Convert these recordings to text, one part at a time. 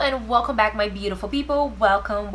and welcome back, my beautiful people. Welcome.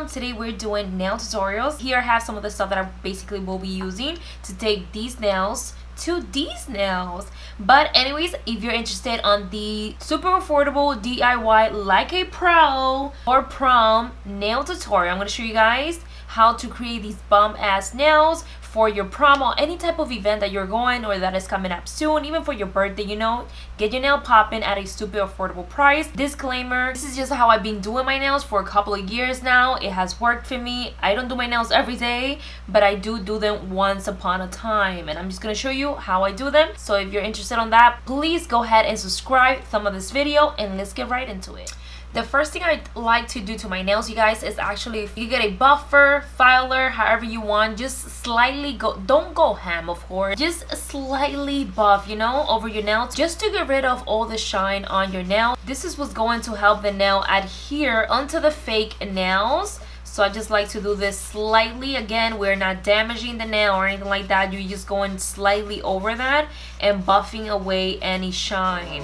Today we're doing nail tutorials. Here I have some of the stuff that I basically will be using to take these nails to these nails. But anyways, if you're interested on the super affordable DIY like a pro or prom nail tutorial, I'm going to show you guys how to create these bum ass nails for your prom or any type of event that you're going or that is coming up soon, even for your birthday. Get your nail popping at a super affordable price. Disclaimer, this is just how I've been doing my nails for a couple of years now. It has worked for me. I don't do my nails every day, but I do them once upon a time, and I'm just gonna show you how I do them. So if you're interested on that, please go ahead and subscribe, thumb up this video, and let's get right into it. The first thing I like to do to my nails, you guys, is actually, if you get a buffer, filer, however you want, just slightly don't go ham, of course, just slightly buff, over your nails, just to get rid of all the shine on your nail. This is what's going to help the nail adhere onto the fake nails. So I just like to do this slightly. Again, we're not damaging the nail or anything like that. You're just going slightly over that and buffing away any shine.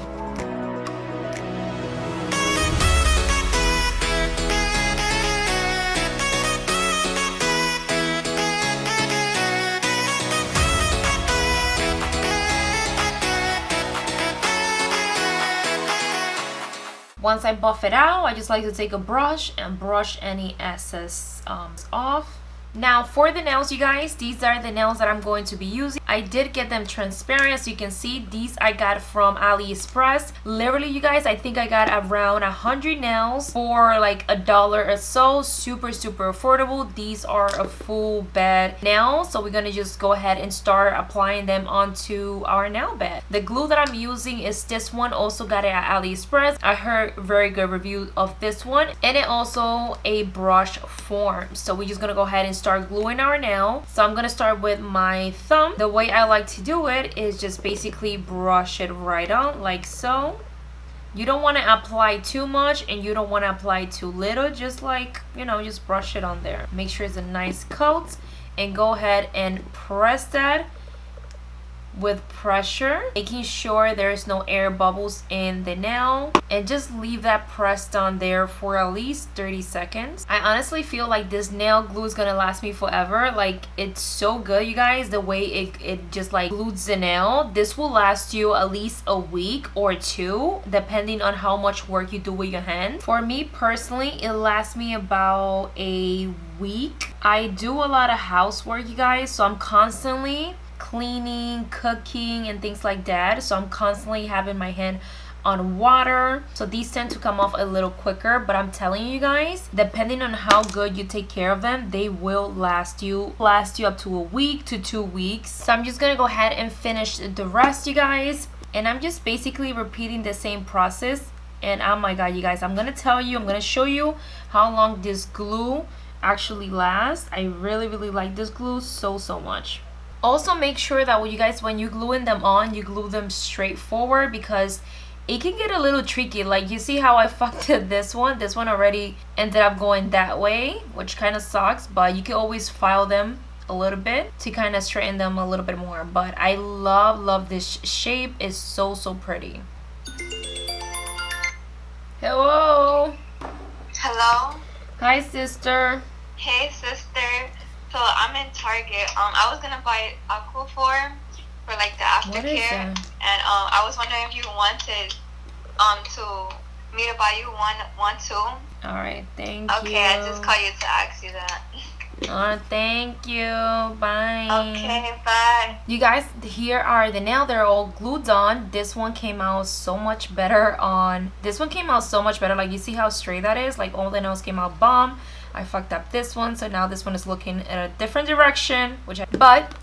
Once I buff it out, I just like to take a brush and brush any excess off. Now for the nails, you guys, these are the nails that I'm going to be using. I did get them transparent, as you can see. These I got from AliExpress. Literally, you guys, I think I got around 100 nails for like $1 or so. Super affordable. These are a full bed nail, so we're gonna just go ahead and start applying them onto our nail bed. The glue that I'm using is this one. Also got it at AliExpress. I heard very good reviews of this one, and it also a brush form. So we're just gonna go ahead and start gluing our nail. So I'm gonna start with my thumb. The way I like to do it is just basically brush it right on like so. You don't want to apply too much and you don't want to apply too little. Just like, just brush it on there. Make sure it's a nice coat and go ahead and press that with pressure, making sure there's no air bubbles in the nail, and just leave that pressed on there for at least 30 seconds. I honestly feel like this nail glue is gonna last me forever. Like, it's so good, you guys, the way it just like glues the nail. This will last you at least a week or two, depending on how much work you do with your hand. For me personally, it lasts me about a week. I do a lot of housework, you guys, so I'm constantly cleaning, cooking, and things like that. So I'm constantly having my hand on water, so these tend to come off a little quicker. But I'm telling you guys, depending on how good you take care of them, they will last you up to a week to 2 weeks. So I'm just gonna go ahead and finish the rest, you guys, and I'm just basically repeating the same process. And oh my god, you guys, I'm gonna show you how long this glue actually lasts. I really like this glue so much. Also, make sure that when you gluing them on, you glue them straight forward, because it can get a little tricky. Like, you see how I fucked this one already ended up going that way, which kind of sucks, but you can always file them a little bit to kind of straighten them a little bit more. But I love this shape. It's so pretty. Hello. Hi, sister. Hey, sister. So I'm in Target. I was gonna buy Aquaphor for like the aftercare, and I was wondering if you wanted to me to buy you one too. All right, thank you. Okay, I just called you to ask you that. Thank you. Bye. Okay, bye. You guys, here are the nail. They're all glued on. This one came out so much better Like, you see how straight that is? Like, all the nails came out bomb. I fucked up this one, so now this one is looking in a different direction, but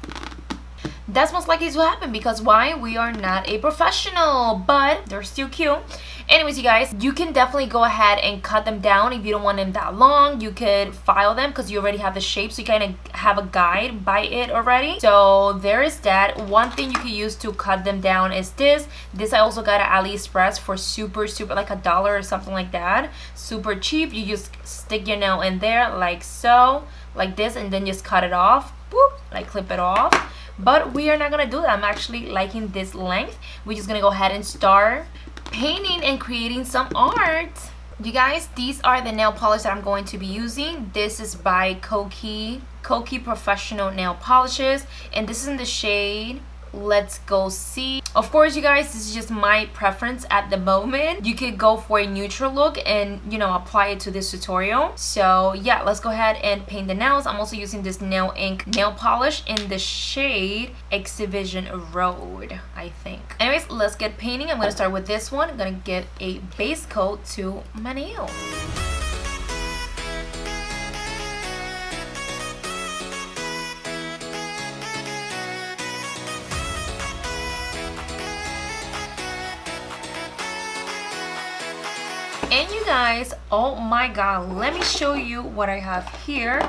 that's most likely to happen because why? We are not a professional, but they're still cute. Anyways, you guys, you can definitely go ahead and cut them down if you don't want them that long. You could file them because you already have the shape, so you kind of have a guide by it already. So there is that. One thing you can use to cut them down is this. This I also got at AliExpress for super like $1 or something like that. Super cheap. You just stick your nail in there like so, like this, and then just cut it off. Boop, like clip it off. But we are not gonna do that. I'm actually liking this length. We're just gonna go ahead and start painting and creating some art. You guys, these are the nail polish that I'm going to be using. This is by Koki Professional Nail Polishes, and this is in the shade Let's Go See. Of course, you guys, this is just my preference at the moment. You could go for a neutral look and, you know, apply it to this tutorial. So yeah, let's go ahead and paint the nails. I'm also using this nail ink nail polish in the shade Exhibition Road, I think. Anyways, let's get painting. I'm gonna start with this one. I'm gonna get a base coat to my nails. And you guys, oh my god, let me show you what I have here.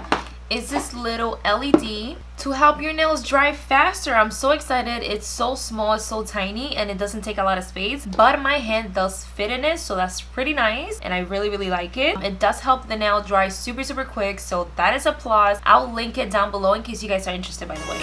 Is this little LED to help your nails dry faster. I'm so excited. It's so small, it's so tiny, and it doesn't take a lot of space, but my hand does fit in it, so that's pretty nice, and I really like it. It does help the nail dry super quick, so that is a plus. I'll link it down below in case you guys are interested, by the way.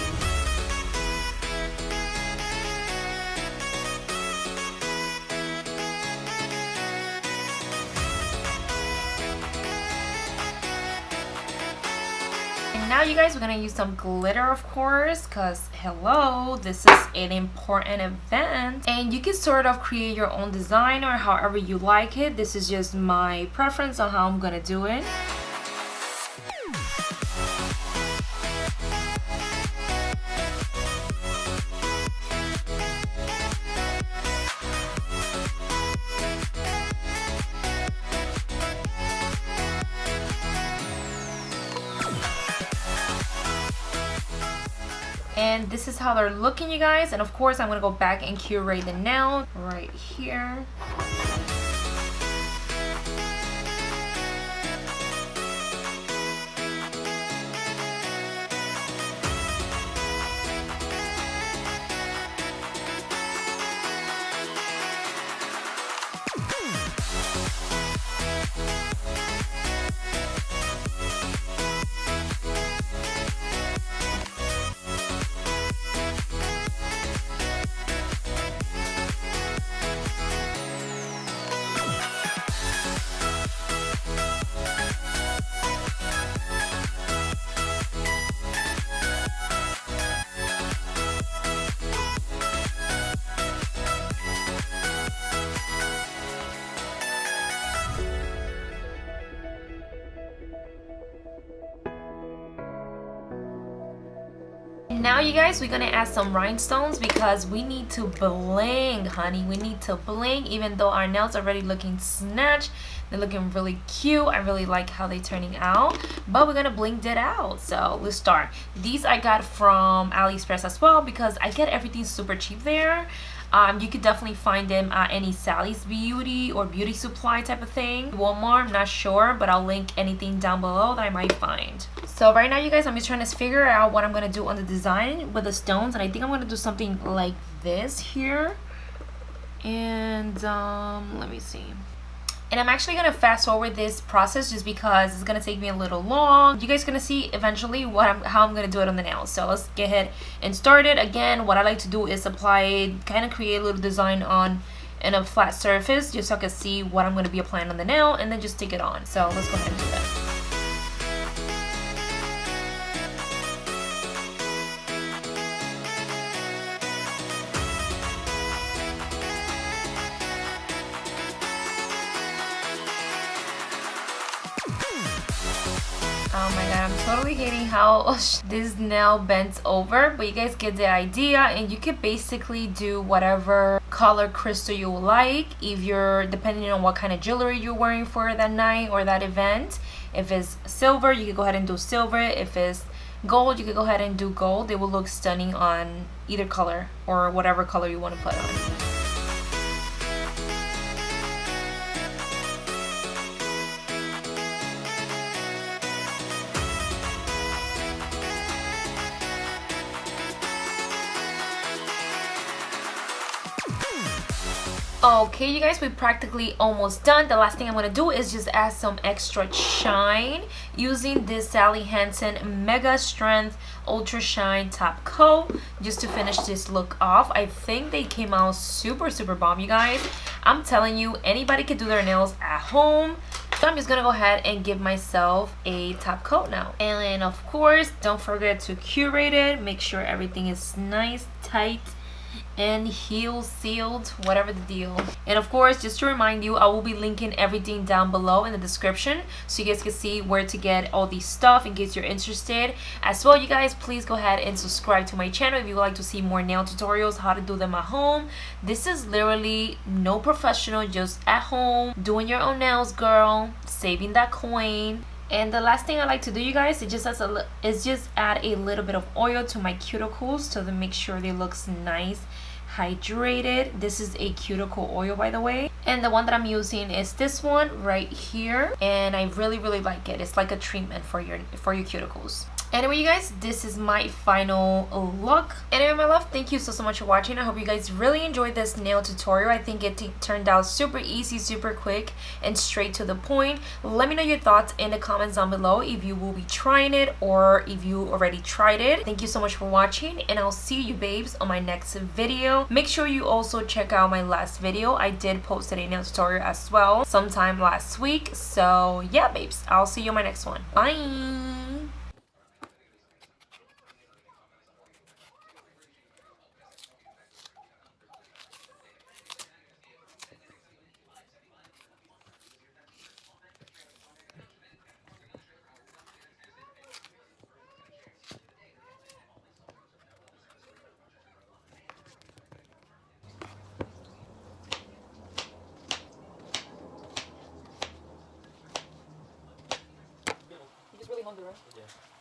Now you guys, we're gonna use some glitter, of course, because hello, this is an important event, and you can sort of create your own design or however you like it. This is just my preference on how I'm gonna do it. And this is how they're looking, you guys. And of course, I'm gonna go back and curate the nail right here. Now you guys, we're gonna add some rhinestones because we need to bling, honey. We need to bling. Even though our nails are already looking snatched, they're looking really cute. I really like how they're turning out, but we're gonna bling it out. So let's start. These I got from AliExpress as well because I get everything super cheap there. You could definitely find them at any Sally's Beauty or beauty supply type of thing. Walmart, I'm not sure, but I'll link anything down below that I might find. So right now, you guys, I'm just trying to figure out what I'm gonna do on the design with the stones, and I think I'm gonna do something like this here. And let me see. And I'm actually gonna fast forward this process just because it's gonna take me a little long. You guys gonna see eventually how I'm gonna do it on the nails. So let's get ahead and start it. Again, what I like to do is apply, kind of create a little design on in a flat surface just so I can see what I'm gonna be applying on the nail, and then just stick it on. So let's go ahead and do that. Oh my god, I'm totally hating how this nail bends over, but you guys get the idea, and you can basically do whatever color crystal you like, if you're depending on what kind of jewelry you're wearing for that night or that event. If it's silver, you can go ahead and do silver. If it's gold, you can go ahead and do gold. They will look stunning on either color or whatever color you want to put on. Okay, you guys, we're practically almost done. The last thing I'm going to do is just add some extra shine using this Sally Hansen Mega Strength Ultra Shine Top Coat just to finish this look off. I think they came out super bomb, you guys. I'm telling you, anybody can do their nails at home. So I'm just gonna go ahead and give myself a top coat now. And then of course, don't forget to curate it. Make sure everything is nice, tight, and heel sealed, whatever the deal. And of course, just to remind you, I will be linking everything down below in the description so you guys can see where to get all these stuff in case you're interested. As well, you guys, please go ahead and subscribe to my channel if you would like to see more nail tutorials, how to do them at home. This is literally no professional, just at home doing your own nails, girl, saving that coin. And the last thing I like to do, you guys, is just add a little bit of oil to my cuticles to make sure they looks nice, hydrated. This is a cuticle oil, by the way, and the one that I'm using is this one right here, and I really like it. It's like a treatment for your cuticles. Anyway, you guys, this is my final look. Anyway, my love, thank you so much for watching. I hope you guys really enjoyed this nail tutorial. I think it turned out super easy, super quick, and straight to the point. Let me know your thoughts in the comments down below if you will be trying it or if you already tried it. Thank you so much for watching, and I'll see you babes on my next video. Make sure you also check out my last video. I did post a nail tutorial as well sometime last week. So yeah, babes, I'll see you on my next one. Bye. You just really hungry, right? Yeah.